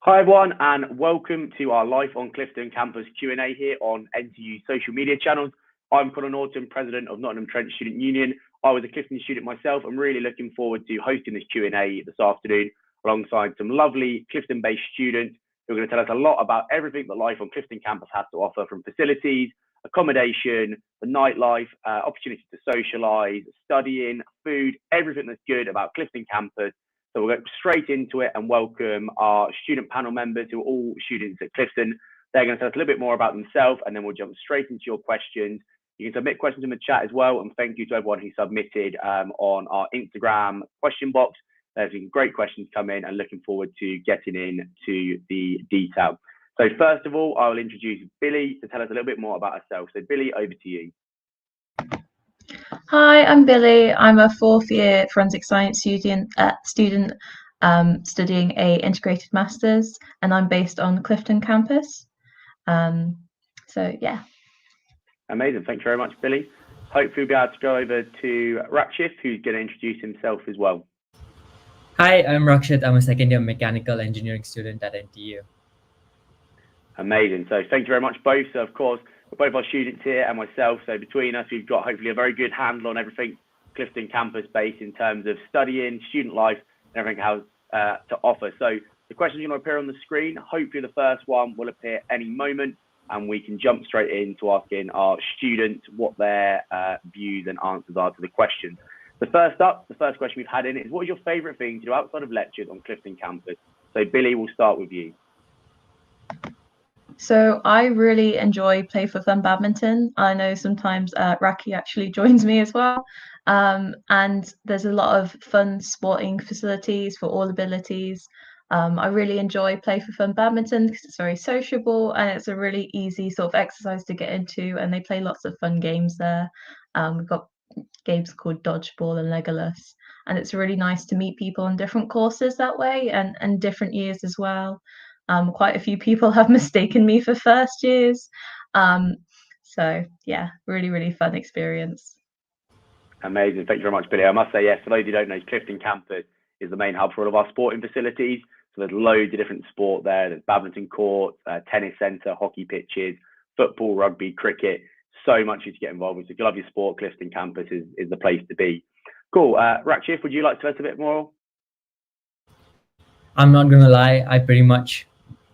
Hi everyone, and welcome to our Life on Clifton Campus Q&A here on NTU social media channels. I'm Conor Norton, President of Nottingham Trent Student Union. I was a Clifton student myself. I'm really looking forward to hosting this Q&A this afternoon alongside some lovely Clifton-based students who are going to tell us a lot about everything that Life on Clifton Campus has to offer, from facilities, accommodation, the nightlife, opportunities to socialise, studying, food, everything that's good about Clifton Campus. So we'll go straight into it and welcome our student panel members who are all students at Clifton. They're going to tell us a little bit more about themselves, and then we'll jump straight into your questions. You can submit questions in the chat as well, and thank you to everyone who submitted on our Instagram question box. There's been great questions come in, and looking forward to getting into the detail. So first of all, I will introduce Billy to tell us a little bit more about herself. So Billy, over to you. Hi, I'm Billy. I'm a fourth year forensic science student studying a integrated masters, and I'm based on Clifton Campus. So yeah. Amazing. Thank you very much, Billy. Hopefully we'll be able to go over to Rakshit, who's going to introduce himself as well. Hi, I'm Rakshit. I'm a second year mechanical engineering student at NTU. Amazing. So thank you very much both. So of course, both our students here and myself. So between us, we've got hopefully a very good handle on everything Clifton Campus based in terms of studying, student life, and everything has to offer. So the questions are going to appear on the screen. Hopefully the first one will appear any moment, and we can jump straight into asking our students what their views and answers are to the questions. The first question we've had in is, what is your favourite thing to do outside of lectures on Clifton Campus? So Billy, we'll start with you. So I really enjoy play for fun badminton. I know sometimes Raki actually joins me as well. And there's a lot of fun sporting facilities for all abilities. I really enjoy play for fun badminton because it's very sociable and it's a really easy sort of exercise to get into, and they play lots of fun games there. We've got games called Dodgeball and Legolas, and it's really nice to meet people on different courses that way and different years as well. Quite a few people have mistaken me for first years. So yeah, really fun experience. Amazing. Thank you very much, Billy. I must say, yes, for those who don't know, Clifton Campus is the main hub for all of our sporting facilities. So there's loads of different sport there. There's badminton courts, tennis centre, hockey pitches, football, rugby, cricket. So much to get involved with. So if you love your sport, Clifton Campus is the place to be. Cool. Rakshit, would you like to tell us a bit more? I'm not going to lie,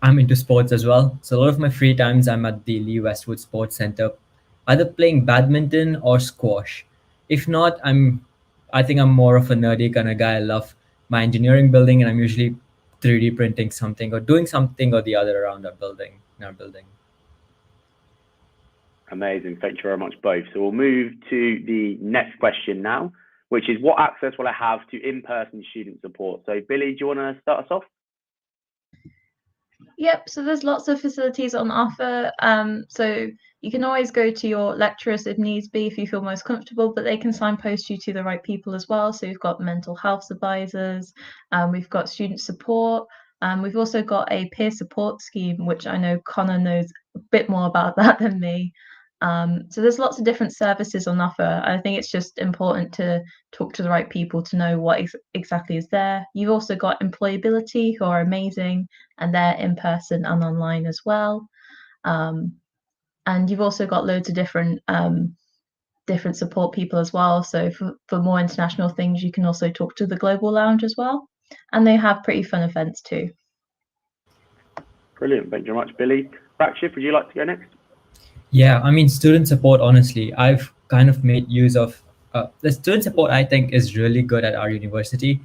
I'm into sports as well. So a lot of my free times, I'm at the Lee Westwood Sports Centre, either playing badminton or squash. If not, I think I'm more of a nerdy kind of guy. I love my engineering building, and I'm usually 3D printing something or doing something or the other around our building, Amazing. Thank you very much, both. So we'll move to the next question now, which is, what access will I have to in-person student support? So Billy, do you want to start us off? Yep, so there's lots of facilities on offer. So you can always go to your lecturers if needs be, if you feel most comfortable, but they can signpost you to the right people as well. So we've got mental health advisors, we've got student support, we've also got a peer support scheme, which I know Connor knows a bit more about that than me. So there's lots of different services on offer. I think it's just important to talk to the right people to know what exactly is there. You've also got employability, who are amazing, and they're in person and online as well. And you've also got loads of different support people as well. So for more international things, you can also talk to the Global Lounge as well. And they have pretty fun events too. Brilliant. Thank you very much, Billy. Rakshit, would you like to go next? Yeah, I mean, student support, honestly, I've kind of made use of the student support. I think is really good at our university.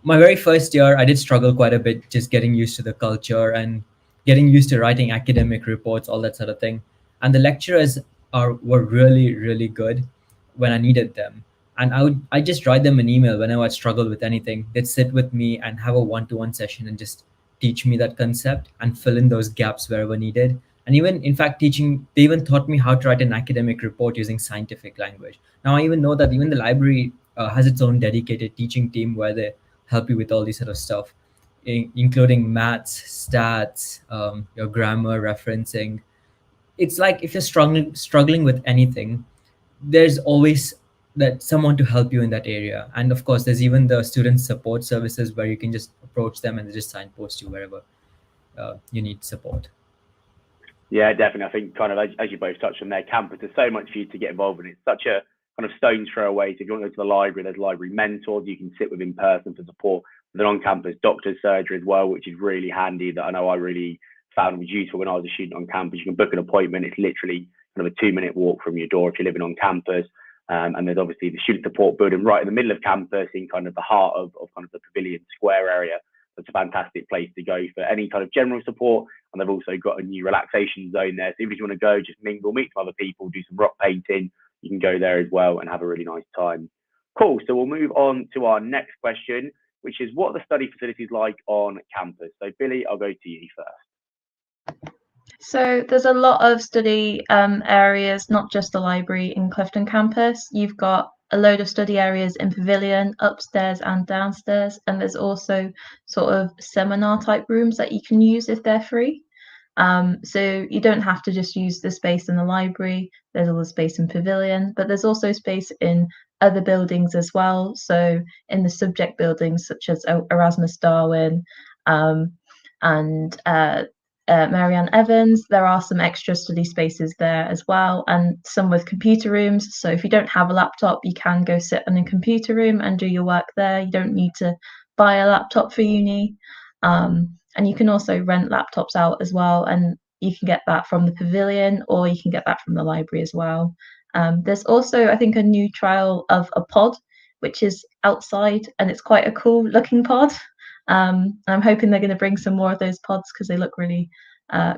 My very first year, I did struggle quite a bit just getting used to the culture and getting used to writing academic reports, all that sort of thing. And the lecturers were really good when I needed them. And I just write them an email whenever I struggle with anything. They'd sit with me and have a one-to-one session and just teach me that concept and fill in those gaps wherever needed. And even, in fact, they even taught me how to write an academic report using scientific language. Now I even know that even the library has its own dedicated teaching team where they help you with all these sort of stuff, including maths, stats, your grammar, referencing. It's like if you're struggling with anything, there's always that someone to help you in that area. And of course, there's even the student support services where you can just approach them and they just signpost you wherever. you need support. Yeah, definitely. I think kind of as you both touched on there, campus, there's so much for you to get involved in. It's such a kind of stone's throw away. So if you want to go to the library, there's library mentors you can sit with in person for support. Then on campus, doctor's surgery as well, which is really handy. That I know I really found was useful when I was a student on campus. You can book an appointment. It's literally kind of a 2-minute walk from your door if you're living on campus. And there's obviously the student support building right in the middle of campus in kind of the heart of kind of the Pavilion Square area. That's a fantastic place to go for any kind of general support. And they've also got a new relaxation zone there. So even if you want to go, just mingle, meet some other people, do some rock painting, you can go there as well and have a really nice time. Cool. So we'll move on to our next question, which is what are the study facilities like on campus? So Billy, I'll go to you first. So there's a lot of study areas, not just the library in Clifton Campus. You've got a load of study areas in Pavilion, upstairs and downstairs, and there's also sort of seminar type rooms that you can use if they're free. So you don't have to just use the space in the library. There's all the space in Pavilion, but there's also space in other buildings as well. So in the subject buildings such as Erasmus Darwin and Marianne Evans, there are some extra study spaces there as well, and some with computer rooms. So if you don't have a laptop, you can go sit in a computer room and do your work there. You don't need to buy a laptop for uni. And you can also rent laptops out as well, and you can get that from the Pavilion or you can get that from the library as well. There's also, I think, a new trial of a pod, which is outside, and it's quite a cool looking pod. I'm hoping they're going to bring some more of those pods because they look really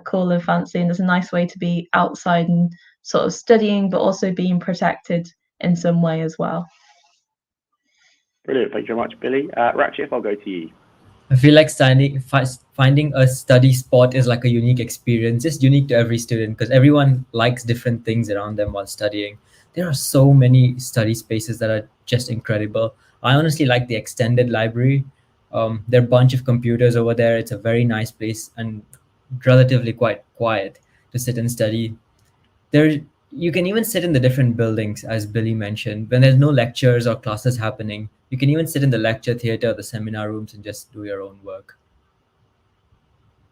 cool and fancy, and there's a nice way to be outside and sort of studying, but also being protected in some way as well. Brilliant. Thank you very much, Billy. Ratchif, I'll go to you. I feel like finding a study spot is like a unique experience, just unique to every student because everyone likes different things around them while studying. There are so many study spaces that are just incredible. I honestly like the extended library. There are a bunch of computers over there. It's a very nice place and relatively quite quiet to sit and study. You can even sit in the different buildings, as Billy mentioned. When there's no lectures or classes happening, you can even sit in the lecture theatre, the seminar rooms, and just do your own work.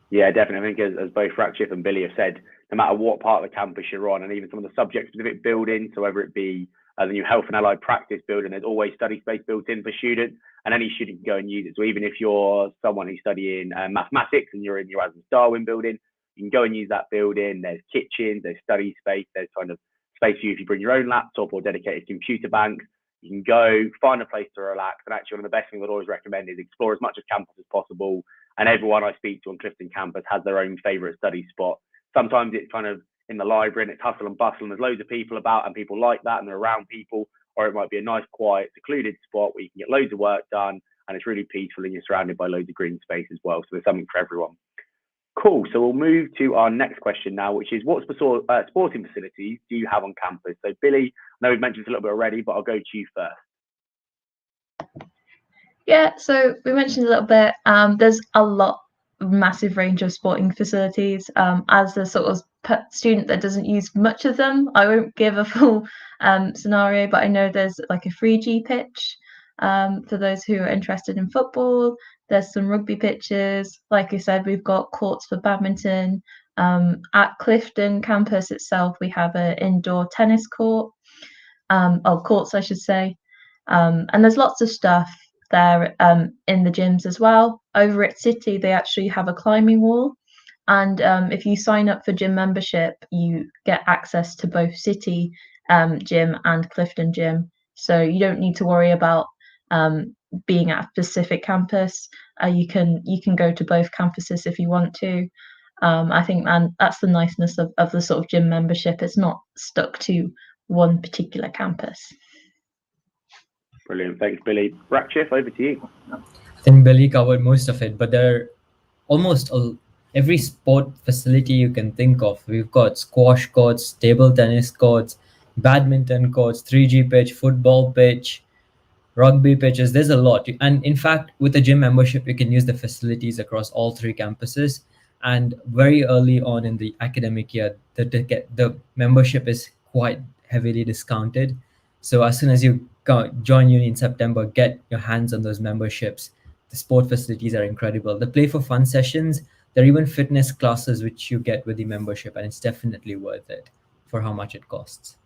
Yeah, definitely. I think as both Ratchif and Billy have said, no matter what part of the campus you're on, and even some of the subject-specific buildings, so whether it be the new Health and Allied Practice building, there's always study space built in for students, and any student can go and use it. So even if you're someone who's studying mathematics and you're in your Erasmus Darwin building, you can go and use that building. There's kitchens, there's study space, there's kind of space for you if you bring your own laptop or dedicated computer bank. You can go find a place to relax. And actually, one of the best things I'd always recommend is explore as much of campus as possible. And everyone I speak to on Clifton Campus has their own favourite study spot. Sometimes it's kind of in the library and it's hustle and bustle and there's loads of people about and people like that and they're around people. Or it might be a nice, quiet, secluded spot where you can get loads of work done and it's really peaceful and you're surrounded by loads of green space as well. So there's something for everyone. Cool. So we'll move to our next question now, which is what sporting facilities do you have on campus? So Billy, I know we've mentioned this a little bit already, but I'll go to you first. Yeah, so we mentioned a little bit. There's a massive range of sporting facilities. As a sort of student that doesn't use much of them, I won't give a full scenario, but I know there's like a 3G pitch for those who are interested in football. There's some rugby pitches. Like I said, we've got courts for badminton. At Clifton Campus itself, we have an indoor tennis court, courts, I should say. And there's lots of stuff there in the gyms as well. Over at City, they actually have a climbing wall. And if you sign up for gym membership, you get access to both City gym and Clifton gym. So you don't need to worry about being at a specific campus. You can go to both campuses if you want to. I think that's the niceness of the sort of gym membership. It's not stuck to one particular campus. Brilliant. Thanks, Billy. Ratchif, over to you. I think Billy covered most of it, but there are almost every sport facility you can think of. We've got squash courts, table tennis courts, badminton courts, 3G pitch, football pitch, rugby pitches. There's a lot. And in fact, with a gym membership, you can use the facilities across all 3 campuses. And very early on in the academic year, the membership is quite heavily discounted. So as soon as you join uni in September, get your hands on those memberships. The sport facilities are incredible. The play for fun sessions, There are even fitness classes which you get with the membership, and it's definitely worth it for how much it costs.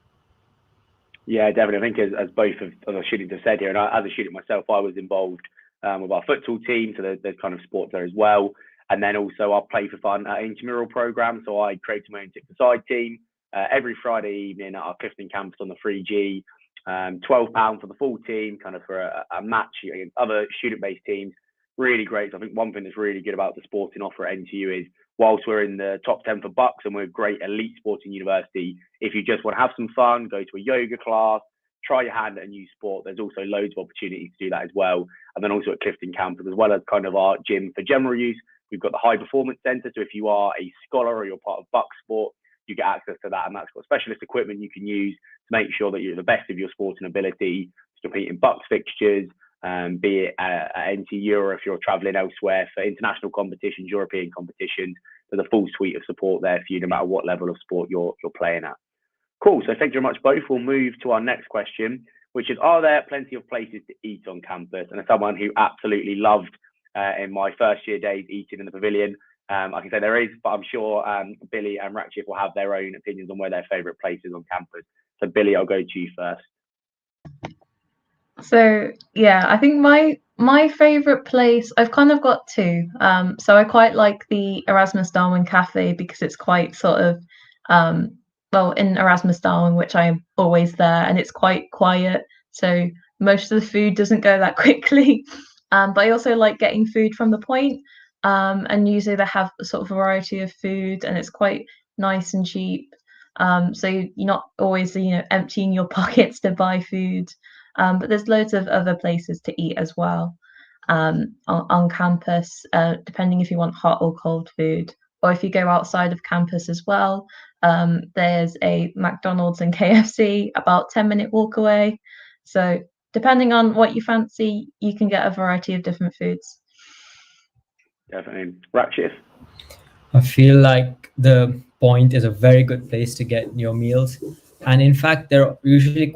Yeah, definitely. I think as both of the students have said here, and as a student myself, I was involved with our futsal team, so there's kind of sports there as well. And then also our Play for Fun intramural program. So I created my own six-a-side team every Friday evening at our Clifton Campus on the 3G. £12 for the full team, kind of for a match against other student-based teams. Really great. So I think one thing that's really good about the sporting offer at NTU is whilst we're in the top 10 for bucks and we're a great elite sporting university, if you just want to have some fun, go to a yoga class, try your hand at a new sport, there's also loads of opportunities to do that as well. And then also at Clifton Campus, as well as kind of our gym for general use, we've got the High Performance Centre. So if you are a scholar or you're part of buck sport, you get access to that. And that's got specialist equipment you can use to make sure that you're the best of your sporting ability to compete in bucks fixtures, be it at NTU or if you're traveling elsewhere for international competitions, European competitions. There's a full suite of support there for you no matter what level of sport you're playing at. Cool. So thank you very much both. We'll move to our next question, which is, are there plenty of places to eat on campus? And as someone who absolutely loved in my first year days eating in the pavilion, I can say there is, but I'm sure Billy and Ratchif will have their own opinions on where their favourite places on campus. So Billy, I'll go to you first. So yeah, I think my favorite place, I've kind of got two. So I quite like the Erasmus Darwin Cafe because it's quite sort of well, in Erasmus Darwin, which I'm always there, and it's quite quiet, so most of the food doesn't go that quickly. But I also like getting food from the point, and usually they have a sort of variety of food, and it's quite nice and cheap. So you're not always, emptying your pockets to buy food. But there's loads of other places to eat as well on campus, depending if you want hot or cold food. Or if you go outside of campus as well, there's a McDonald's and KFC about 10-minute walk away. So depending on what you fancy, you can get a variety of different foods. Definitely. Ratchif? I feel like the point is a very good place to get your meals. And in fact, they're usually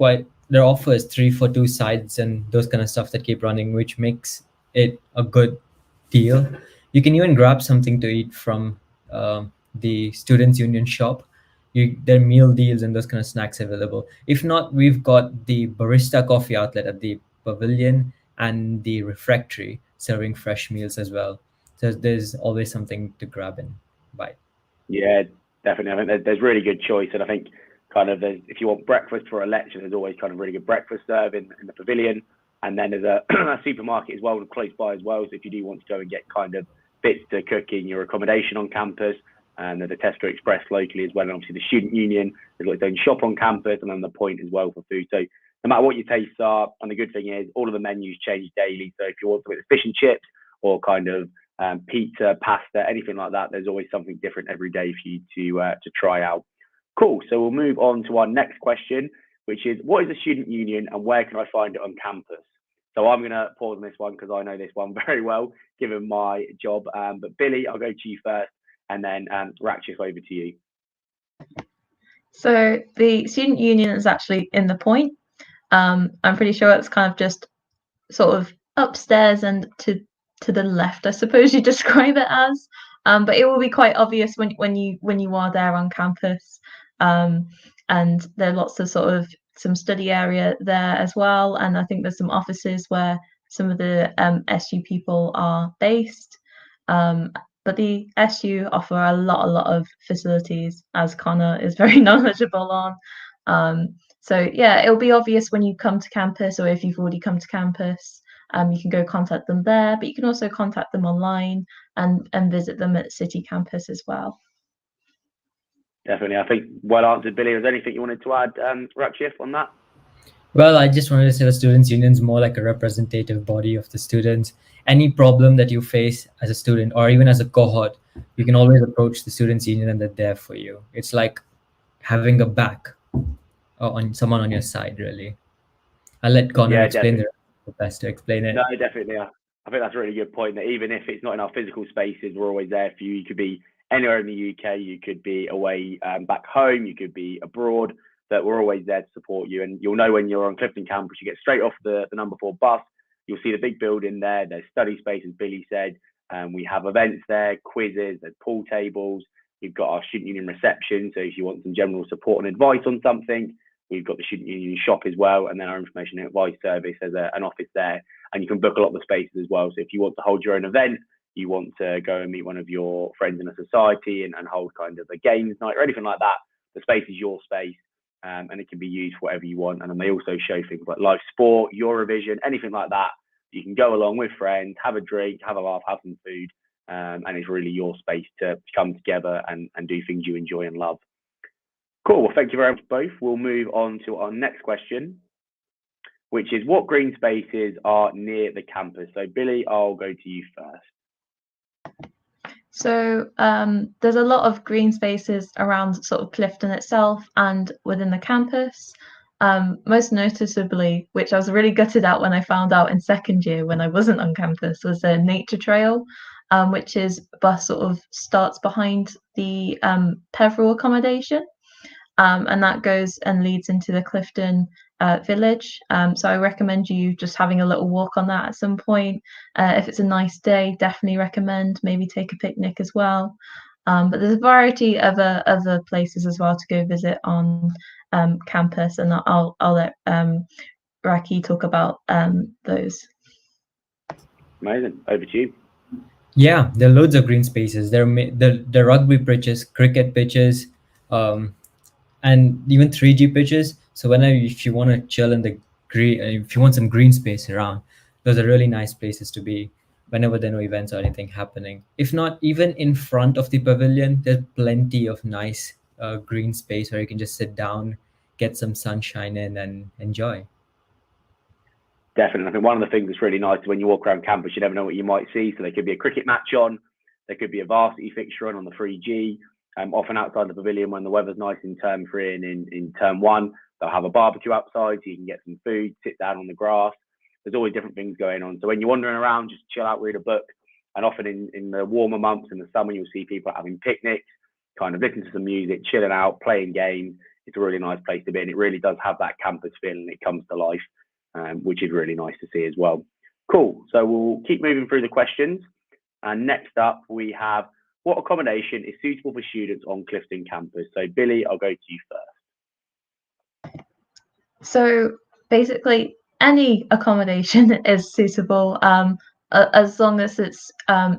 their offers 3 for 2 sides and those kind of stuff that keep running, which makes it a good deal. You can even grab something to eat from the Students' Union shop. There are meal deals and those kind of snacks available. If not, we've got the barista coffee outlet at the pavilion and the refectory serving fresh meals as well. So there's always something to grab and buy. Yeah, definitely. I think there's really good choice, and I think kind of if you want breakfast for a lecture, there's always kind of really good breakfast serve in the pavilion, and then there's a supermarket as well close by as well. So if you do want to go and get kind of bits to cook in your accommodation on campus, and there's a Tesco Express locally as well, and obviously the Student Union has got its own shop on campus, and then the Point as well for food. So no matter what your tastes are, and the good thing is all of the menus change daily. So if you want something with fish and chips or kind of pizza, pasta, anything like that, there's always something different every day for you to try out. Cool. So we'll move on to our next question, which is, what is a student union and where can I find it on campus? So I'm going to pause on this one because I know this one very well, given my job. But Billy, I'll go to you first, and then Ratchif, over to you. So the student union is actually in the Point. I'm pretty sure it's kind of just sort of upstairs and to the left, I suppose you describe it as. But it will be quite obvious when you are there on campus. And there are lots of sort of some study area there as well. And I think there's some offices where some of the SU people are based. But the SU offer a lot of facilities, as Connor is very knowledgeable on. So yeah, it'll be obvious when you come to campus, or if you've already come to campus. You can go contact them there, but you can also contact them online and visit them at City Campus as well. Definitely. I think well answered, Billy. Was there anything you wanted to add, Ratchif, on that? Well, I just wanted to say the Students' Union is more like a representative body of the students. Any problem that you face as a student or even as a cohort, you can always approach the Students' Union and they're there for you. It's like having a back on someone on your side, really. I'll let Connor explain the best to explain it. No, definitely. I think that's a really good point, that even if it's not in our physical spaces, we're always there for you. You could be anywhere in the UK, you could be away back home, you could be abroad, that we're always there to support you. And you'll know when you're on Clifton Campus, you get straight off the number 4 bus, you'll see the big building there, there's study space, as Billy said, We have events there, quizzes, there's pool tables. We've got our student union reception. So if you want some general support and advice on something, we've got the student union shop as well. And then our information and advice service has an office there. And you can book a lot of the spaces as well. So if you want to hold your own event, you want to go and meet one of your friends in a society and hold kind of a games night or anything like that, the space is your space. And it can be used for whatever you want. And then they also show things like live sport, Eurovision, anything like that. You can go along with friends, have a drink, have a laugh, have some food. And it's really your space to come together and do things you enjoy and love. Cool. Well, thank you very much both. We'll move on to our next question, which is what green spaces are near the campus? So Billy, I'll go to you first. So there's a lot of green spaces around sort of Clifton itself and within the campus. Most noticeably, which I was really gutted at when I found out in second year when I wasn't on campus, was a nature trail, which is bus sort of starts behind the Peveril accommodation. And that goes and leads into the Clifton village. So I recommend you just having a little walk on that at some point. If it's a nice day, definitely recommend maybe take a picnic as well. But there's a variety of other places as well to go visit on campus, and I'll let Raki talk about those. Amazing. Over to you. Yeah, there are loads of green spaces. There are the rugby pitches, cricket pitches, and even 3G pitches. So if you want to chill in the green, if you want some green space around, those are really nice places to be whenever there are no events or anything happening. If not, even in front of the pavilion, there's plenty of nice green space where you can just sit down, get some sunshine in and enjoy. Definitely. I think one of the things that's really nice is when you walk around campus, you never know what you might see. So there could be a cricket match on, there could be a varsity fixture on the 3G. Often outside the pavilion when the weather's nice in term 3 and in term 1, they'll have a barbecue outside so you can get some food, sit down on the grass. There's always different things going on. So when you're wandering around, just chill out, read a book. And often in the warmer months, in the summer, you'll see people having picnics, kind of listening to some music, chilling out, playing games. It's a really nice place to be. And it really does have that campus feeling. It comes to life, which is really nice to see as well. Cool. So we'll keep moving through the questions. And next up, we have what accommodation is suitable for students on Clifton campus? So Billy, I'll go to you first. So basically, any accommodation is suitable as long as it's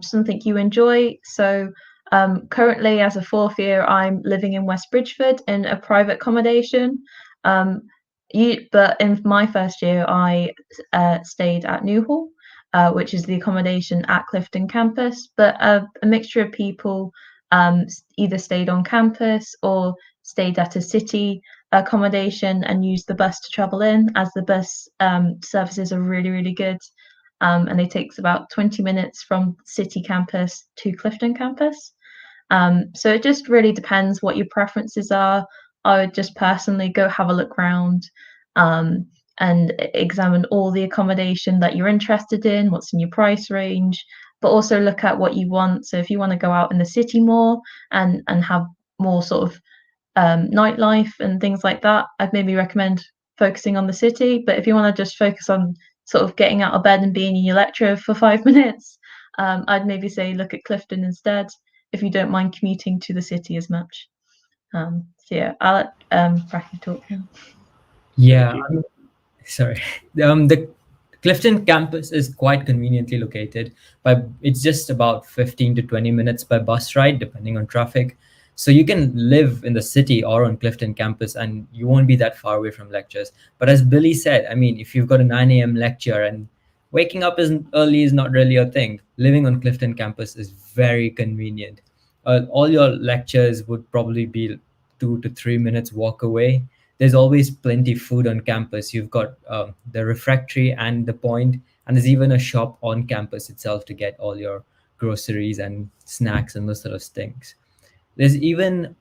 something you enjoy. So currently, as a fourth year, I'm living in West Bridgford in a private accommodation. But in my first year, I stayed at Newhall, which is the accommodation at Clifton campus. But a mixture of people either stayed on campus or stayed at a city accommodation and used the bus to travel in, as the bus services are really, really good. And it takes about 20 minutes from city campus to Clifton campus. So it just really depends what your preferences are. I would just personally go have a look around and examine all the accommodation that you're interested in, what's in your price range, but also look at what you want. So if you want to go out in the city more and have more sort of nightlife and things like that, I'd maybe recommend focusing on the city. But if you want to just focus on sort of getting out of bed and being in your lecture for 5 minutes, I'd maybe say look at Clifton instead, if you don't mind commuting to the city as much. So yeah, I'll let Raki talk now. Yeah, sorry. The Clifton campus is quite conveniently located, but it's just about 15 to 20 minutes by bus ride, depending on traffic. So you can live in the city or on Clifton campus and you won't be that far away from lectures. But as Billy said, I mean, if you've got a 9 a.m. lecture and waking up early is not really a thing, living on Clifton campus is very convenient. All your lectures would probably be 2 to 3 minutes walk away. There's always plenty of food on campus. You've got the refectory and the point, and there's even a shop on campus itself to get all your groceries and snacks and those sort of things. There's even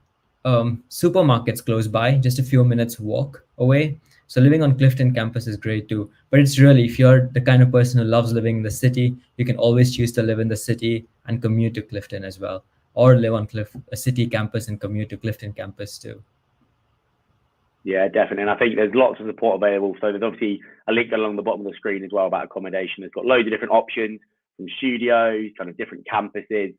supermarkets close by, just a few minutes walk away. So living on Clifton campus is great too. But it's really, if you're the kind of person who loves living in the city, you can always choose to live in the city and commute to Clifton as well, or live on a city campus and commute to Clifton campus too. Yeah, definitely. And I think there's lots of support available. So there's obviously a link along the bottom of the screen as well about accommodation. It's got loads of different options. some studios, kind of different campuses,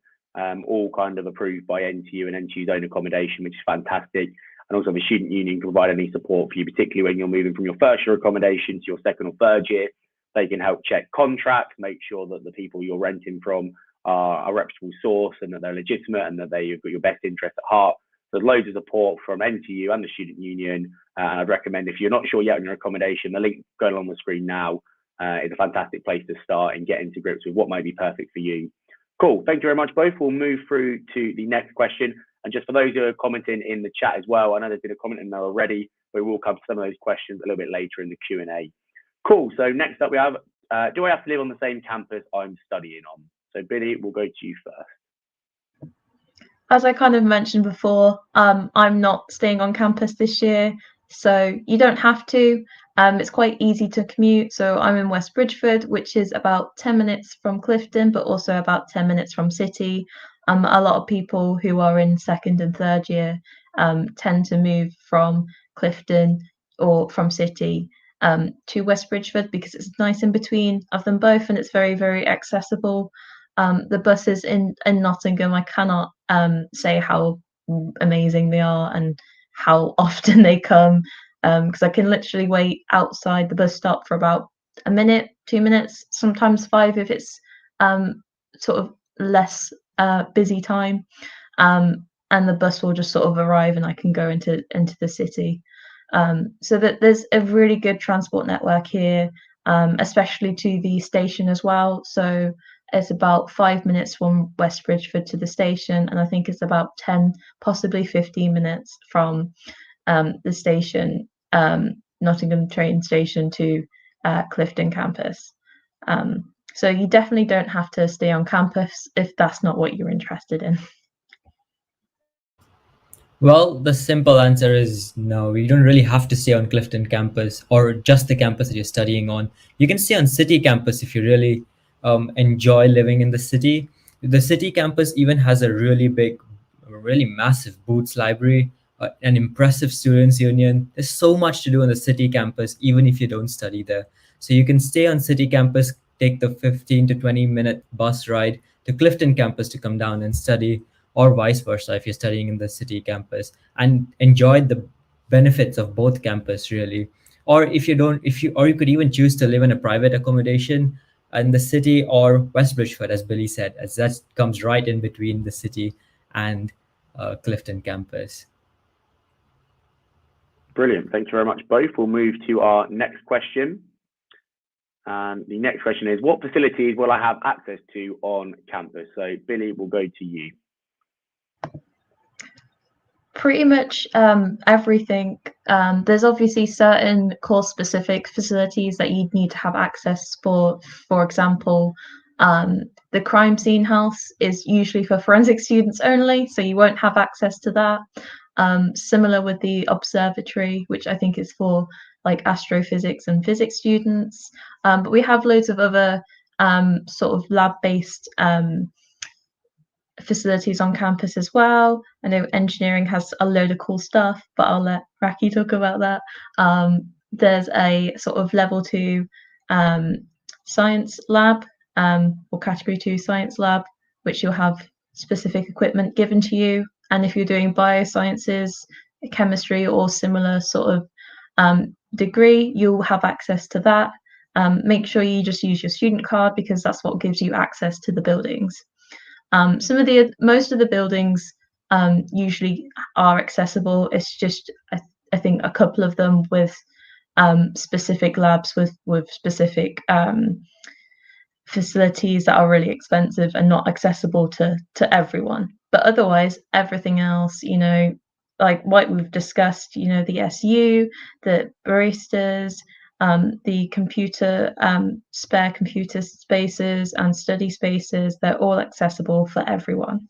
all kind of approved by NTU and NTU's own accommodation, which is fantastic. And also the student union can provide any support for you, particularly when you're moving from your first year accommodation to your second or third year. They can help check contracts, make sure that the people you're renting from are a reputable source and that they're legitimate and that they've got your best interest at heart. So there's loads of support from NTU and the student union. And I'd recommend, if you're not sure yet on your accommodation, the link going on the screen now is a fantastic place to start and get into grips with what might be perfect for you. Cool. Thank you very much, both. We'll move through to the next question. And just for those who are commenting in the chat as well, I know there's been a comment in there already, but we will cover some of those questions a little bit later in the Q&A. Cool. So next up we have, do I have to live on the same campus I'm studying on? So Billy, we'll go to you first. As I kind of mentioned before, I'm not staying on campus this year, so you don't have to. It's quite easy to commute. So I'm in West Bridgford, which is about 10 minutes from Clifton, but also about 10 minutes from City. A lot of people who are in second and third year tend to move from Clifton or from City to West Bridgford because it's nice in between of them both, and it's very, very accessible. The buses in Nottingham, I cannot say how amazing they are and how often they come, because I can literally wait outside the bus stop for about a minute, 2 minutes, sometimes 5 if it's sort of less busy time, and the bus will just sort of arrive and I can go into the city. So that there's a really good transport network here, especially to the station as well. So it's about 5 minutes from West Bridgford to the station, and I think it's about 10, possibly 15 minutes from the station, Nottingham train station, to Clifton Campus. So you definitely don't have to stay on campus if that's not what you're interested in. Well, the simple answer is no. You don't really have to stay on Clifton campus or just the campus that you're studying on. You can stay on City campus if you really enjoy living in the city. The City campus even has a really big, really massive Boots library, an impressive students union. There's so much to do on the City campus, even if you don't study there. So you can stay on City campus, take the 15 to 20-minute bus ride to Clifton campus to come down and study, or vice versa if you're studying in the City campus, and enjoy the benefits of both campus really. Or if you don't, or you could even choose to live in a private accommodation in the city or West Bridgford, as Billy said, as that comes right in between the city and Clifton campus. Brilliant. Thank you very much, both. We'll move to our next question. And the next question is, what facilities will I have access to on campus? So Billy, we'll go to you. Pretty much everything. There's obviously certain course-specific facilities that you'd need to have access for. For example, the crime scene house is usually for forensic students only, so you won't have access to that. Similar with the observatory, which I think is for like astrophysics and physics students. But we have loads of other sort of lab-based facilities on campus as well. I know engineering has a load of cool stuff, but I'll let Raki talk about that. There's a sort of level 2 science lab, or category 2 science lab, which you'll have specific equipment given to you. And if you're doing biosciences, chemistry, or similar sort of degree, you'll have access to that. Make sure you just use your student card because that's what gives you access to the buildings. Most of the buildings usually are accessible. It's just I think a couple of them with specific labs with specific facilities that are really expensive and not accessible to everyone. But otherwise, everything else, you know, like what we've discussed, you know, the SU, the baristas, the computer, spare computer spaces and study spaces, they're all accessible for everyone.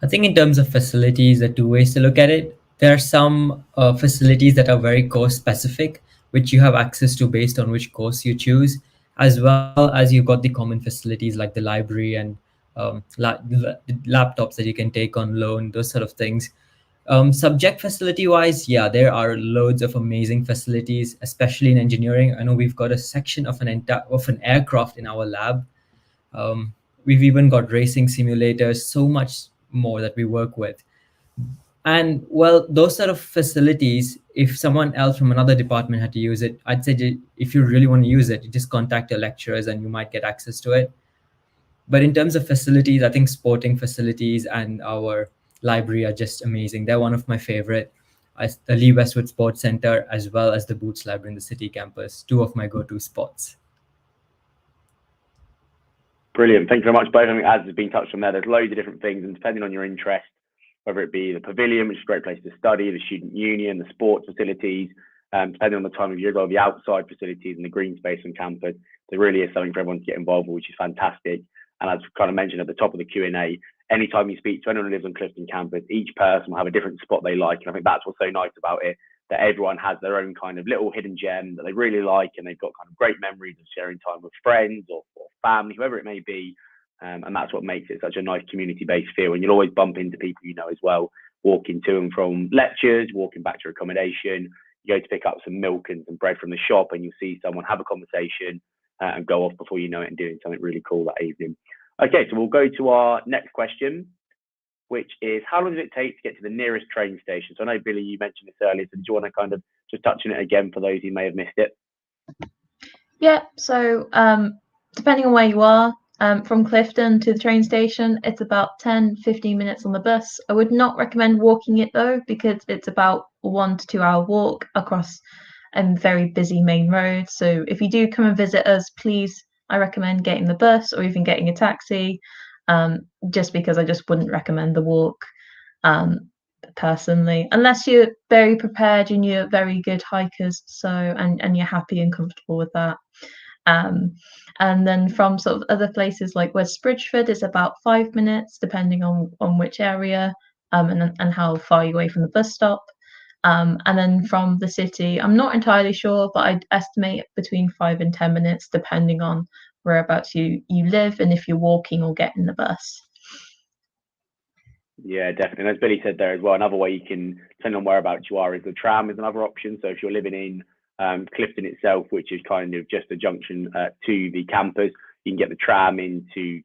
I think in terms of facilities, there are two ways to look at it. There are some facilities that are very course specific, which you have access to based on which course you choose, as well as you've got the common facilities like the library and laptops that you can take on loan, those sort of things. Subject facility wise, yeah, there are loads of amazing facilities, especially in engineering. I know we've got a section of an aircraft in our lab. We've even got racing simulators, so much more that we work with. And well, those sort of facilities, if someone else from another department had to use it, I'd say if you really want to use it, you just contact your lecturers and you might get access to it. But in terms of facilities, I think sporting facilities and our library are just amazing. They're one of my favorite. The Lee Westwood Sports Center, as well as the Boots Library in the city campus, two of my go-to spots. Brilliant. Thank you very much, both. I think as has been touched on there's loads of different things, and depending on your interest, whether it be the pavilion, which is a great place to study, the student union, the sports facilities, depending on the time of year, the outside facilities and the green space on campus, there really is something for everyone to get involved with, which is fantastic. And as kind of mentioned at the top of the Q&A, anytime you speak to anyone who lives on Clifton Campus, each person will have a different spot they like. And I think that's what's so nice about it, that everyone has their own kind of little hidden gem that they really like, and they've got kind of great memories of sharing time with friends or family, whoever it may be. And that's what makes it such a nice community-based feel. And you'll always bump into people you know as well, walking to and from lectures, walking back to accommodation. You go to pick up some milk and some bread from the shop, and you'll see someone have a conversation and go off before you know it and doing something really cool that evening. Okay, so we'll go to our next question, which is, how long does it take to get to the nearest train station? So I know, Billy, you mentioned this earlier, so did you want to kind of just touch on it again for those who may have missed it? Yeah, so depending on where you are, from Clifton to the train station, it's about 10-15 minutes on the bus. I would not recommend walking it though, because it's about a 1 to 2 hour walk across a very busy main road. So if you do come and visit us, please, I recommend getting the bus or even getting a taxi, just because I just wouldn't recommend the walk personally, unless you're very prepared and you're very good hikers, and you're happy and comfortable with that. And then from sort of other places like West Bridgeford is about 5 minutes, depending on which area, and how far you're away from the bus stop. And then from the city, I'm not entirely sure, but I'd estimate between 5 and 10 minutes, depending on whereabouts you live and if you're walking or getting the bus. Yeah, definitely. And as Billy said there as well, another way you can, depending on whereabouts you are, is the tram is another option. So if you're living in Clifton itself, which is kind of just a junction to the campus, you can get the tram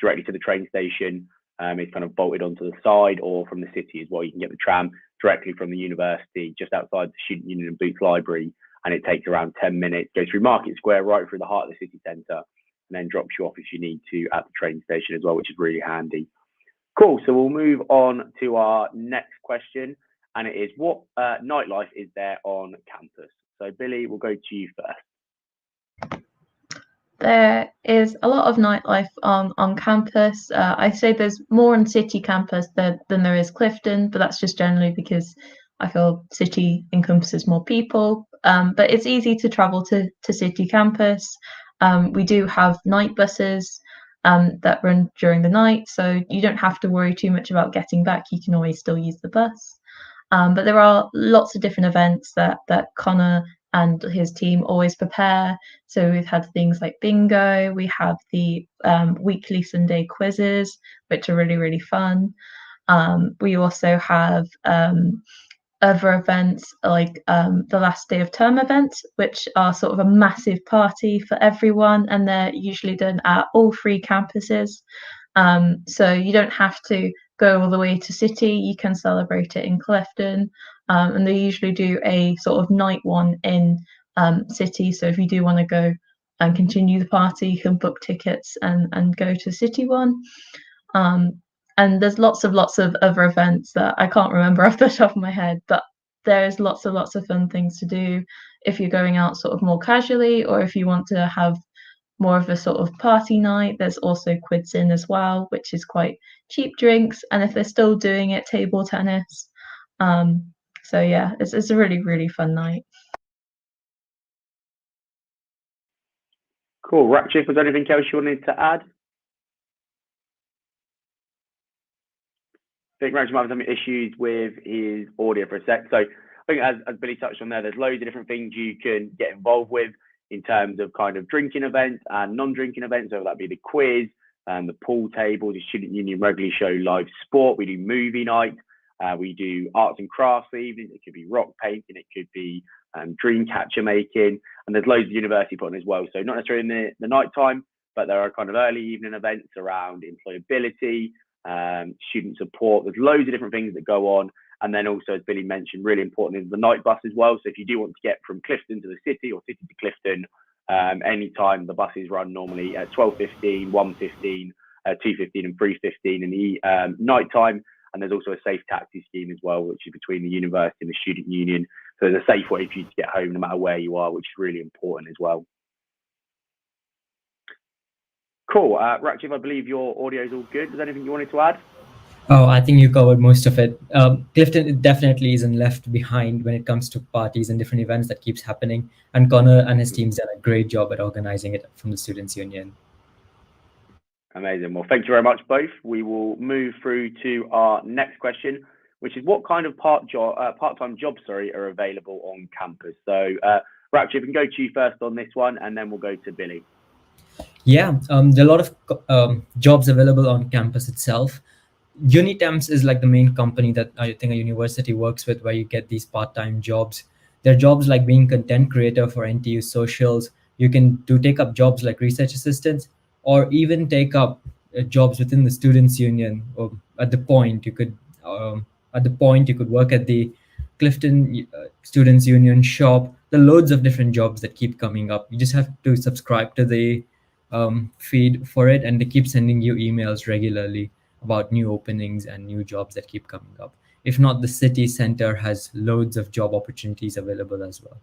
directly to the train station. It's kind of bolted onto the side, or from the city as well. You can get the tram directly from the university, just outside the Student Union and Boots Library, and it takes around 10 minutes, goes through Market Square, right through the heart of the city centre, and then drops you off if you need to at the train station as well, which is really handy. Cool. So we'll move on to our next question, and it is, what nightlife is there on campus? So Billy, we'll go to you first. There is a lot of nightlife on campus. I say there's more on city campus than there is Clifton, but that's just generally because I feel city encompasses more people. But it's easy to travel to city campus. We do have night buses that run during the night, so you don't have to worry too much about getting back. You can always still use the bus. But there are lots of different events that Connor and his team always prepare. So we've had things like bingo, we have the weekly Sunday quizzes, which are really, really fun. We also have other events like the last day of term events, which are sort of a massive party for everyone, and they're usually done at all 3 campuses. So you don't have to go all the way to city, you can celebrate it in Clifton. And they usually do a sort of night one in city. So if you do want to go and continue the party, you can book tickets and go to city one. And there's lots of other events that I can't remember off the top of my head, but there's lots of fun things to do if you're going out sort of more casually, or if you want to have more of a sort of party night. There's also quids in as well, which is quite cheap drinks, and if they're still doing it, table tennis. So yeah, it's a really, really fun night. Cool. Ratchif, was there anything else you wanted to add? I think Ratchif might have some issues with his audio for a sec. So I think as Billy touched on there, there's loads of different things you can get involved with in terms of kind of drinking events and non-drinking events, whether that be the quiz, the pool table, the Student Union regularly show live sport. We do movie night. We do arts and crafts evenings. It could be rock painting. It could be dream catcher making. And there's loads of university putting as well. So not necessarily in the night time, but there are kind of early evening events around employability, student support. There's loads of different things that go on. And then also, as Billy mentioned, really important is the night bus as well. So if you do want to get from Clifton to the city or city to Clifton, anytime, the buses run normally at 12:15, 1:15, 2:15 and 3:15 in the night time. And there's also a safe taxi scheme as well, which is between the university and the student union. So there's a safe way for you to get home no matter where you are, which is really important as well. Cool. Rakshif, I believe your audio is all good. Is there anything you wanted to add? Oh, I think you covered most of it. Clifton definitely isn't left behind when it comes to parties and different events that keeps happening. And Connor and his team's done a great job at organizing it from the Students' Union. Amazing. Well, thank you very much, both. We will move through to our next question, which is what kind of part-time jobs are available on campus? So, Rakshif, we can go to you first on this one, and then we'll go to Billy. Yeah, there are a lot of jobs available on campus itself. Unitemps is like the main company that I think a university works with, where you get these part-time jobs. There are jobs like being content creator for NTU socials. You can take up jobs like research assistants, or even take up jobs within the Students' Union. Or at the point you could work at the Clifton Students' Union shop. There are loads of different jobs that keep coming up. You just have to subscribe to the feed for it, and they keep sending you emails regularly about new openings and new jobs that keep coming up. If not, the city center has loads of job opportunities available as well.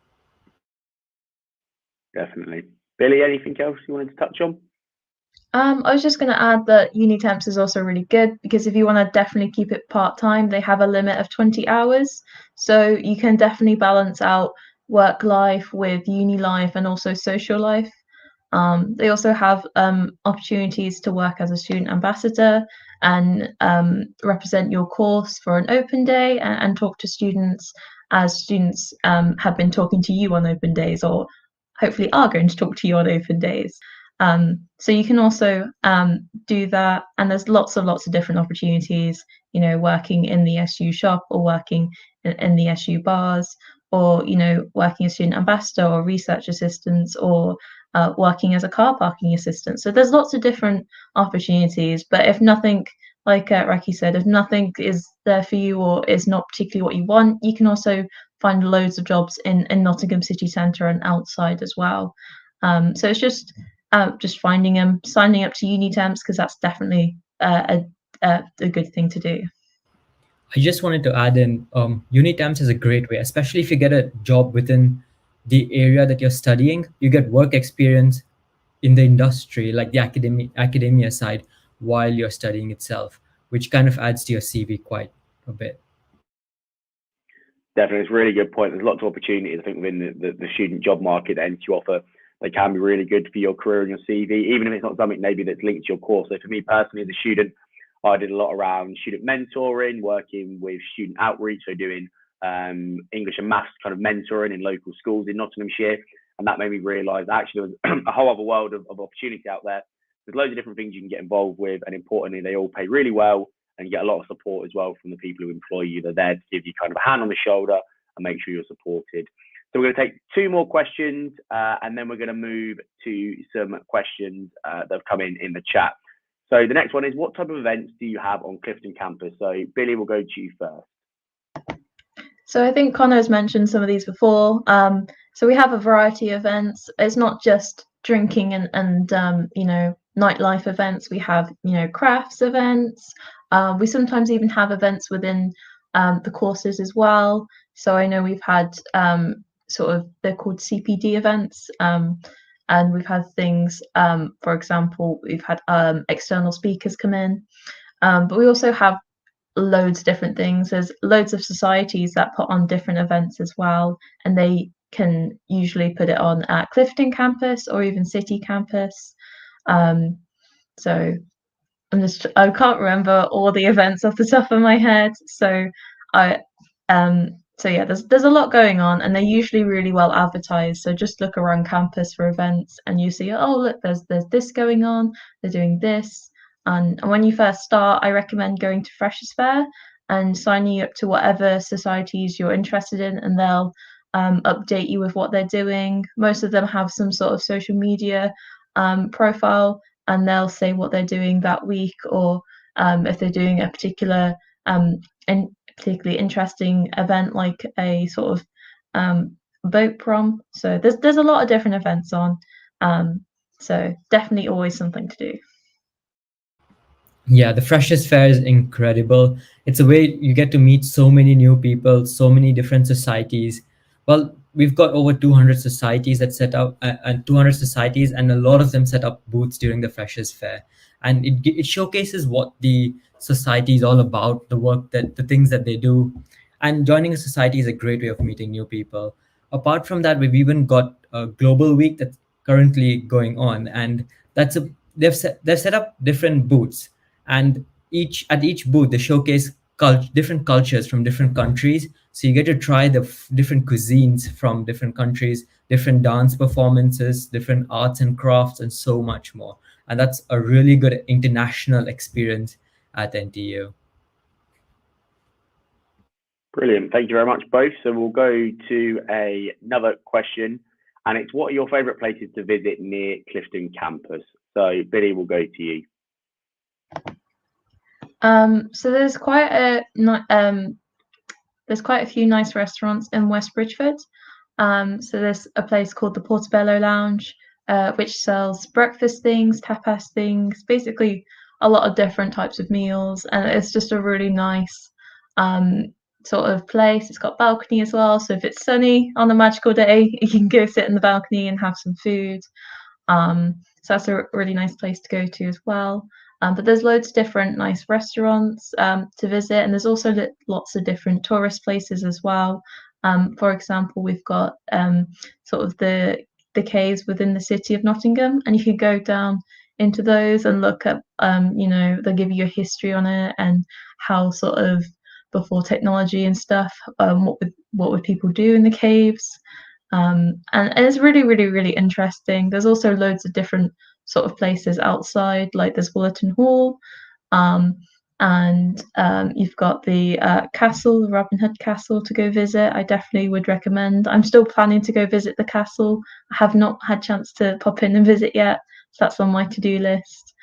Definitely. Billy, anything else you wanted to touch on? I was just going to add that Unitemps is also really good, because if you want to definitely keep it part-time, they have a limit of 20 hours. So you can definitely balance out work life with uni life and also social life. They also have opportunities to work as a student ambassador and represent your course for an open day and talk to students, as students have been talking to you on open days, or hopefully are going to talk to you on open days. So you can also do that, and there's lots of different opportunities, you know, working in the SU shop, or working in the SU bars, or, you know, working as student ambassador or research assistants, or working as a car parking assistant. So there's lots of different opportunities, but if nothing, like Raki said, if nothing is there for you or is not particularly what you want, you can also find loads of jobs in Nottingham city centre and outside as well. So it's just finding them, signing up to Unitemps, because that's definitely a good thing to do. I just wanted to add in, Unitemps is a great way, especially if you get a job within the area that you're studying. You get work experience in the industry, like the academia side, while you're studying itself, which kind of adds to your CV quite a bit. Definitely, it's a really good point. There's lots of opportunities, I think, within the student job market that NTU offer. They can be really good for your career and your CV, even if it's not something maybe that's linked to your course. So for me personally, as a student, I did a lot around student mentoring, working with student outreach, so doing English and maths kind of mentoring in local schools in Nottinghamshire. And that made me realise actually there was a whole other world of opportunity out there. There's loads of different things you can get involved with, and importantly, they all pay really well, and you get a lot of support as well from the people who employ you. They're there to give you kind of a hand on the shoulder and make sure you're supported. So we're going to take two more questions, and then we're going to move to some questions that have come in the chat. So the next one is, what type of events do you have on Clifton Campus? So Billy, we'll go to you first. So I think Connor has mentioned some of these before. So we have a variety of events. It's not just drinking and you know, nightlife events. We have, you know, crafts events. We sometimes even have events within the courses as well. So I know we've had they're called CPD events. And we've had things, for example, we've had external speakers come in, but we also have loads of different things. There's loads of societies that put on different events as well, and they can usually put it on at Clifton Campus or even City Campus. So I can't remember all the events off the top of my head. So yeah, there's a lot going on, and they're usually really well advertised. So just look around campus for events, and you see, oh look, there's this going on. They're doing this, and when you first start, I recommend going to Freshers Fair. and sign you up to whatever societies you're interested in, and they'll update you with what they're doing. Most of them have some sort of social media profile, and they'll say what they're doing that week, or if they're doing a particular particularly interesting event, like a sort of boat prom. So there's a lot of different events on. So definitely always something to do. Yeah, the Freshers Fair is incredible. It's a way you get to meet so many new people, so many different societies. Well, we've got over 200 societies that set up, and 200 societies, and a lot of them set up booths during the Freshers Fair. And it showcases what the society is all about, the things that they do. And joining a society is a great way of meeting new people. Apart from that, we've even got a global week that's currently going on, and they've set up different booths, and each booth they showcase different cultures from different countries, so you get to try the different cuisines from different countries, different dance performances, different arts and crafts, and so much more. And that's a really good international experience at NTU. Brilliant. Thank you very much, both. So we'll go to another question, and it's, what are your favourite places to visit near Clifton Campus? So Billy, we'll go to you. So there's quite a few nice restaurants in West Bridgford. So there's a place called the Portobello Lounge, which sells breakfast things, tapas things, basically a lot of different types of meals, and it's just a really nice sort of place. It's got balcony as well, so if it's sunny on a magical day, you can go sit in the balcony and have some food. So that's a really nice place to go to as well. But there's loads of different nice restaurants to visit, and there's also lots of different tourist places as well. For example, we've got sort of the caves within the city of Nottingham, and you can go down into those and look at, they'll give you a history on it and how sort of before technology and stuff, what would people do in the caves. And it's really, really, really interesting. There's also loads of different sort of places outside, like there's Woollerton Hall, and you've got the castle, the Robin Hood Castle, to go visit. I definitely would recommend. I'm still planning to go visit the castle. I have not had chance to pop in and visit yet, so that's on my to-do list.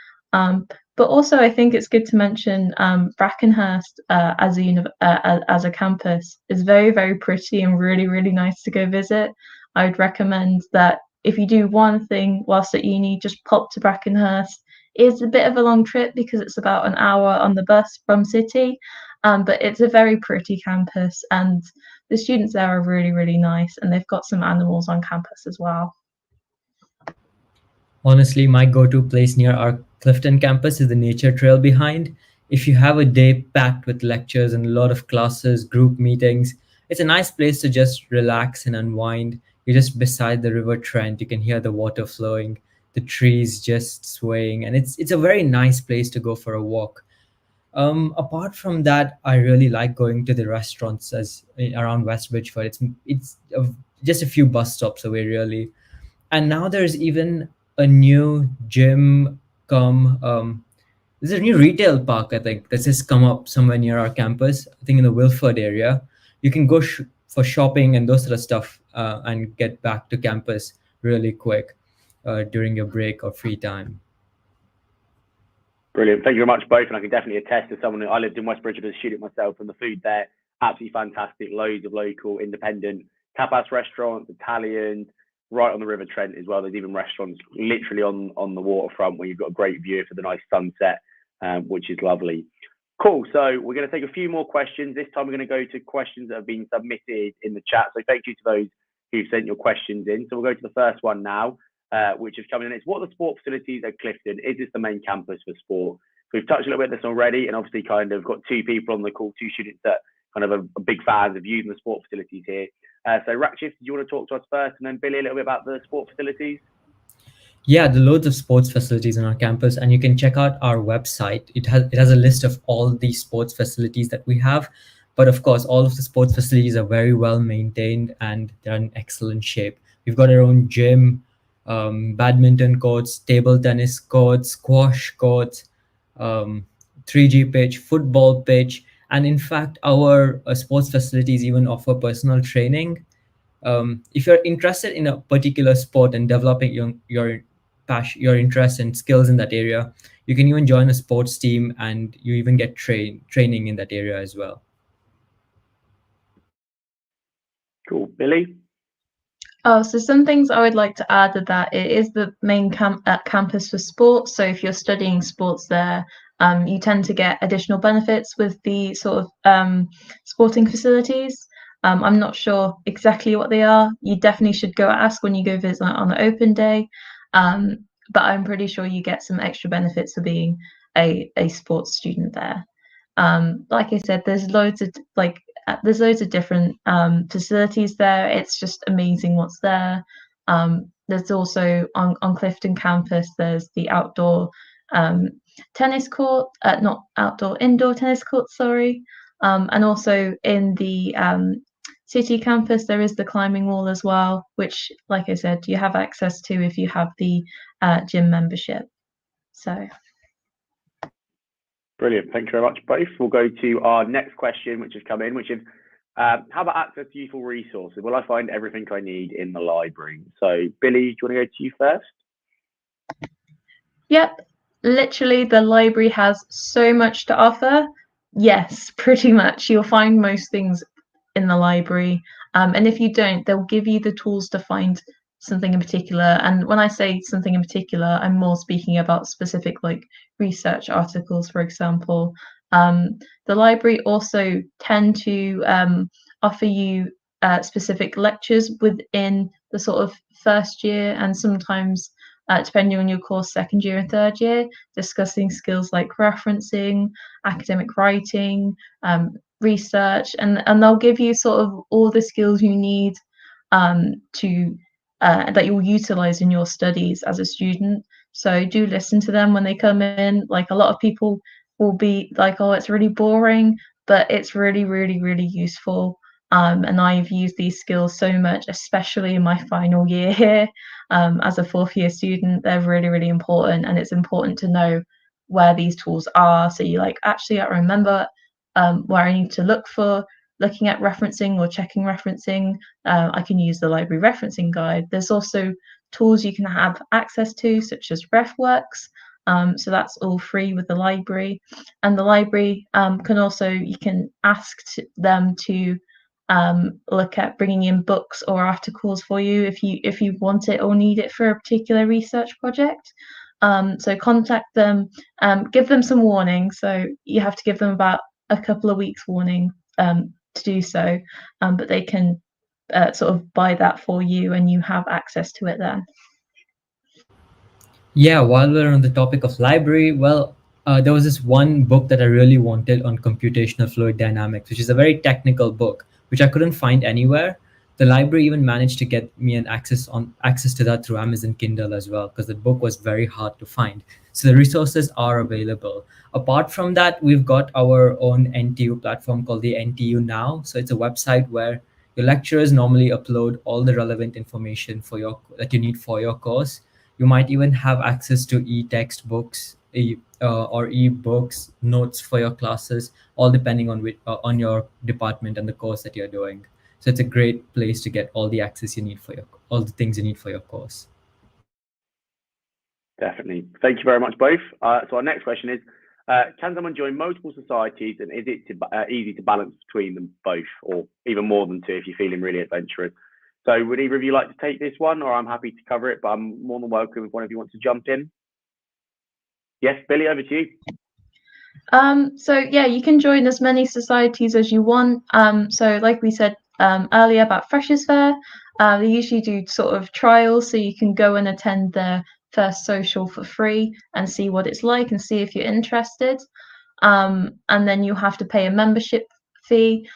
But also, I think it's good to mention Brackenhurst as a campus is very, very pretty and really, really nice to go visit. I would recommend that if you do one thing whilst at uni, just pop to Brackenhurst. It's a bit of a long trip because it's about an hour on the bus from City, but it's a very pretty campus, and the students there are really, really nice, and they've got some animals on campus as well. Honestly, my go-to place near our Clifton campus is the nature trail behind. If you have a day packed with lectures and a lot of classes, group meetings, it's a nice place to just relax and unwind. You're just beside the River Trent. You can hear the water flowing, the trees just swaying, and it's a very nice place to go for a walk. Apart from that, I really like going to the restaurants around West Bridgford. It's just a few bus stops away, really. And now there's even a new gym there's a new retail park, I think, that's just come up somewhere near our campus, I think in the Wilford area. You can go for shopping and those sort of stuff and get back to campus really quick during your break or free time. Brilliant. Thank you very much, both. And I can definitely attest to someone I lived in West Bridgford as a student myself, and the food there, absolutely fantastic. Loads of local, independent tapas restaurants, Italians, right on the River Trent as well. There's even restaurants literally on the waterfront where you've got a great view for the nice sunset, which is lovely. Cool. So we're going to take a few more questions. This time we're going to go to questions that have been submitted in the chat. So thank you to those who've sent your questions in. So we'll go to the first one now, which is coming in. It's, what are the sport facilities at Clifton? Is this the main campus for sport? So we've touched a little bit on this already, and obviously kind of got two people on the call, two students that kind of are big fans of using the sport facilities here. So Rakshif, do you want to talk to us first, and then Billy a little bit about the sport facilities? Yeah, there are loads of sports facilities on our campus, and you can check out our website. It has a list of all the sports facilities that we have. But of course, all of the sports facilities are very well maintained and they're in excellent shape. We've got our own gym, badminton courts, table tennis courts, squash courts, 3G pitch, football pitch, And in fact, our sports facilities even offer personal training. If you're interested in a particular sport and developing your passion, your interest and skills in that area, you can even join a sports team, and you even get training in that area as well. Cool. Billy? Oh, so some things I would like to add are that it is the main campus for sports. So if you're studying sports there, you tend to get additional benefits with the sort of sporting facilities. I'm not sure exactly what they are. You definitely should go ask when you go visit on an open day. But I'm pretty sure you get some extra benefits for being a sports student there. Like I said, there's loads of different facilities there. It's just amazing what's there. There's also on Clifton Campus, there's the outdoor tennis court, not outdoor, indoor tennis court, sorry. And also in the city campus, there is the climbing wall as well, which, like I said, you have access to if you have the gym membership. So. Brilliant. Thank you very much, both. We'll go to our next question, which has come in, which is, how about access to useful resources? Will I find everything I need in the library? So, Billy, do you want to go to you first? Yep. Literally, the library has so much to offer. Yes, pretty much. You'll find most things in the library. And if you don't, they'll give you the tools to find something in particular. And when I say something in particular, I'm more speaking about specific like research articles, for example. The library also tend to offer you specific lectures within the sort of first year, and sometimes depending on your course, second year and third year, discussing skills like referencing, academic writing, research, and they'll give you sort of all the skills you need to that you'll utilize in your studies as a student. So do listen to them when they come in. Like, a lot of people will be like, oh, it's really boring, but it's really, really, really useful. And I've used these skills so much, especially in my final year here. As a fourth year student, they're really, really important, and it's important to know where these tools are. So you like, actually, I remember where I need to look for looking at referencing or checking referencing. I can use the library referencing guide. There's also tools you can have access to, such as RefWorks. So that's all free with the library. And the library can also, you can ask them to look at bringing in books or articles for you if you want it or need it for a particular research project. So contact them, give them some warning. So you have to give them about a couple of weeks warning to do so, but they can sort of buy that for you, and you have access to it then. Yeah, while we're on the topic of library, well, there was this one book that I really wanted on computational fluid dynamics, which is a very technical book, which I couldn't find anywhere. The library even managed to get me an access to that through Amazon Kindle as well, because the book was very hard to find. So the resources are available. Apart from that, we've got our own NTU platform called the NTU Now. So it's a website where your lecturers normally upload all the relevant information that you need for your course. You might even have access to e-textbooks or e-books, notes for your classes, all depending on your department and the course that you're doing. So it's a great place to get all the access you need all the things you need for your course. Definitely. Thank you very much, both. So our next question is, can someone join multiple societies, and is it easy to balance between them both, or even more than two if you're feeling really adventurous? So would either of you like to take this one, or I'm happy to cover it, but I'm more than welcome if one of you wants to jump in. Yes, Billy, over to you. So yeah, you can join as many societies as you want. So like we said earlier about Freshers Fair, they usually do sort of trials, so you can go and attend their first social for free and see what it's like and see if you're interested. And then you have to pay a membership fee.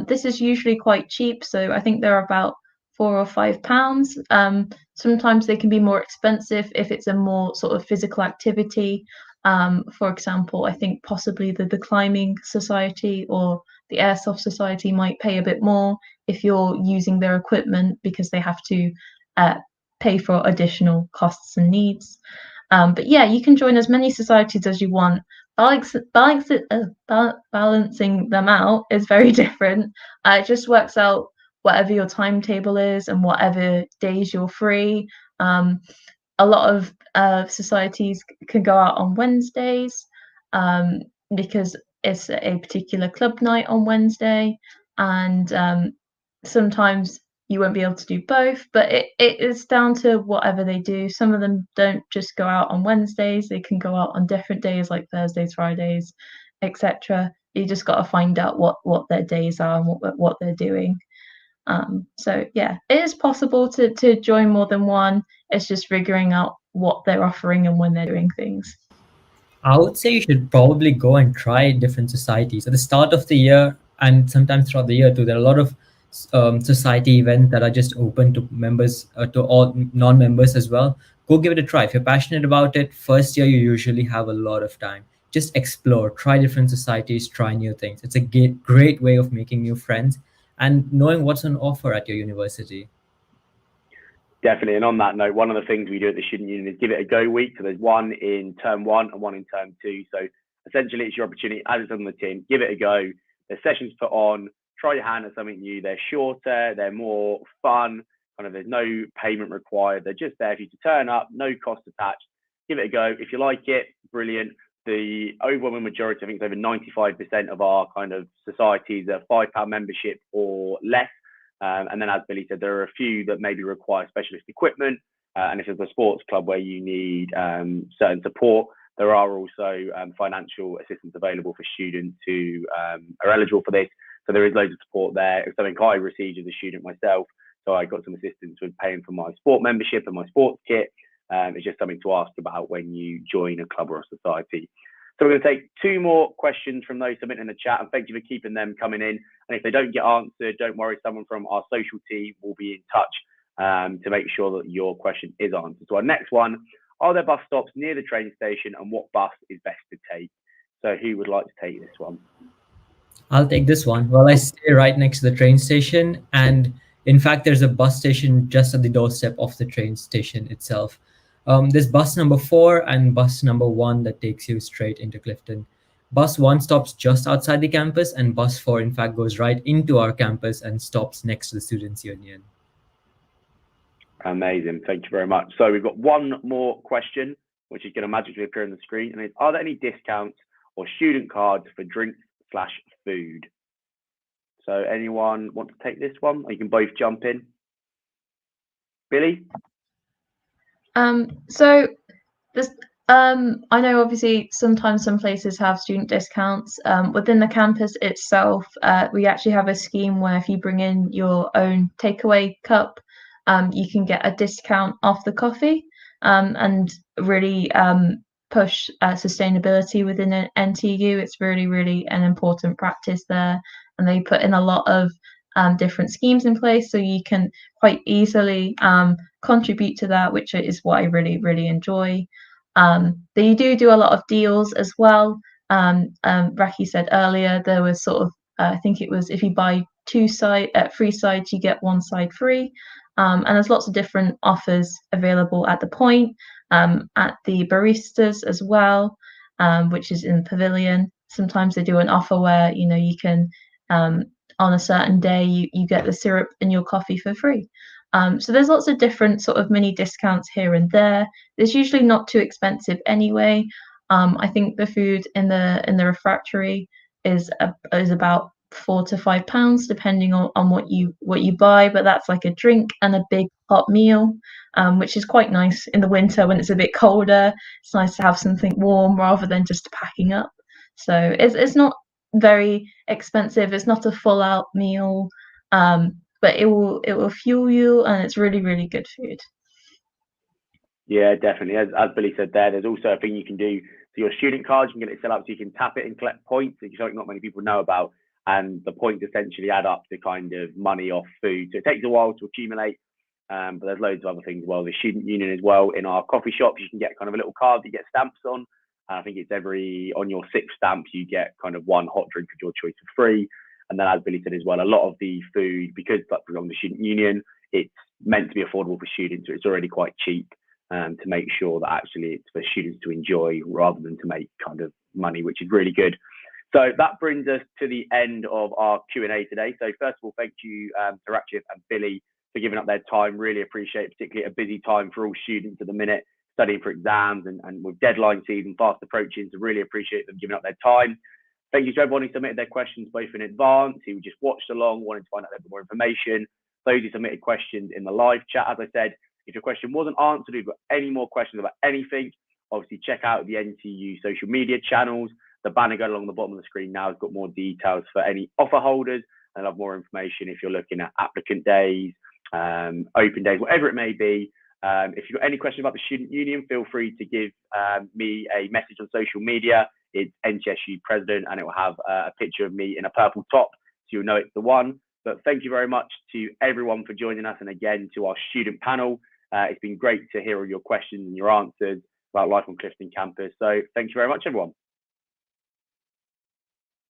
This is usually quite cheap, so I think they're about £4 or £5. Sometimes they can be more expensive if it's a more sort of physical activity. For example, I think possibly the climbing society or the airsoft society might pay a bit more if you're using their equipment, because they have to pay for additional costs and needs. But yeah, you can join as many societies as you want, balancing them out is very different. It just works out whatever your timetable is and whatever days you're free. A lot of societies can go out on Wednesdays because it's a particular club night on Wednesday, and sometimes you won't be able to do both, but it is down to whatever they do. Some of them don't just go out on Wednesdays, they can go out on different days like Thursdays, Fridays, etc. You just got to find out what their days are and what they're doing. So yeah, it is possible to join more than one. It's just figuring out what they're offering and when they're doing things. I would say you should probably go and try different societies at the start of the year and sometimes throughout the year too. There are a lot of society events that are just open to members, to all non-members as well. Go give it a try. If you're passionate about it, first year you usually have a lot of time. Just explore, try different societies, try new things. It's a great way of making new friends and knowing what's on offer at your university. Definitely. And on that note, one of the things we do at the Student Union is give it a go week. So there's one in term 1 and one in term 2. So essentially it's your opportunity as it's on the tin, give it a go. There's sessions put on, try your hand at something new. They're shorter, they're more fun, there's no payment required. They're just there for you to turn up, no cost attached. Give it a go. If you like it, brilliant. The overwhelming majority, I think it's over 95% of our kind of societies are £5 membership or less. And then, as Billy said, there are a few that maybe require specialist equipment. And if there's a sports club where you need certain support, there are also financial assistance available for students who are eligible for this. So there is loads of support there. It's something I received as a student myself. So I got some assistance with paying for my sport membership and my sports kit. It's just something to ask about when you join a club or a society. So we're going to take 2 more questions from those submitting in the chat, and thank you for keeping them coming in. And if they don't get answered, don't worry, someone from our social team will be in touch to make sure that your question is answered. So our next one, are there bus stops near the train station and what bus is best to take? So who would like to take this one? I'll take this one. Well, I stay right next to the train station, and in fact, there's a bus station just at the doorstep of the train station itself. There's bus number 4 and bus number 1 that takes you straight into Clifton. Bus 1 stops just outside the campus, and bus 4, in fact, goes right into our campus and stops next to the Students' Union. Amazing. Thank you very much. So we've got one more question, which is going to magically appear on the screen. And it's, are there any discounts or student cards for drinks/food? So anyone want to take this one? Or you can both jump in. Billy? So this, I know obviously sometimes some places have student discounts. Within the campus itself, we actually have a scheme where if you bring in your own takeaway cup, you can get a discount off the coffee, and really push sustainability within an NTU. It's really, really an important practice there, and they put in a lot of different schemes in place, so you can quite easily contribute to that, which is what I really, really enjoy. They do a lot of deals as well. Raki said earlier there was sort of, I think it was if you buy 2 free sides, you get 1 side free. And there's lots of different offers available at the point, at the baristas as well, which is in the pavilion. Sometimes they do an offer where you can on a certain day you get the syrup in your coffee for free. So there's lots of different sort of mini discounts here and there. It's usually not too expensive anyway. I think the food in the refractory is about £4 to £5 depending on what you buy, but that's like a drink and a big hot meal, which is quite nice in the winter when it's a bit colder. It's nice to have something warm rather than just packing up. So it's not very expensive. It's not a full out meal, but it will fuel you, and it's really, really good food. Yeah, definitely. As Billy said there's also a thing you can do to your student cards. You can get it set up so you can tap it and collect points, which is something not many people know about. And the points essentially add up to kind of money off food. So it takes a while to accumulate, but there's loads of other things as well. The Student Union as well, in our coffee shops, you can get kind of a little card that you get stamps on. And I think it's on your 6th stamp, you get kind of 1 hot drink of your choice for free. And then as Billy said as well, a lot of the food, because like from the Student Union, it's meant to be affordable for students, so it's already quite cheap. to make sure that actually it's for students to enjoy rather than to make kind of money, which is really good. So that brings us to the end of our Q&A today. So first of all, thank you to Rakshith and Billy for giving up their time. Really appreciate it, particularly a busy time for all students at the minute, studying for exams and with deadline season fast approaching. So really appreciate them giving up their time. Thank you to everyone who submitted their questions both in advance, who just watched along, wanted to find out a little more information. Those who submitted questions in the live chat, as I said, if your question wasn't answered, or you've got any more questions about anything, obviously check out the NTU social media channels. The banner going along the bottom of the screen now has got more details for any offer holders, and I'll have more information if you're looking at applicant days, open days, whatever it may be. If you've got any questions about the student union, feel free to give me a message on social media. It's NTSU President, and it will have a picture of me in a purple top, so you'll know it's the one. But thank you very much to everyone for joining us, and again to our student panel. It's been great to hear all your questions and your answers about life on Clifton Campus. So thank you very much, everyone.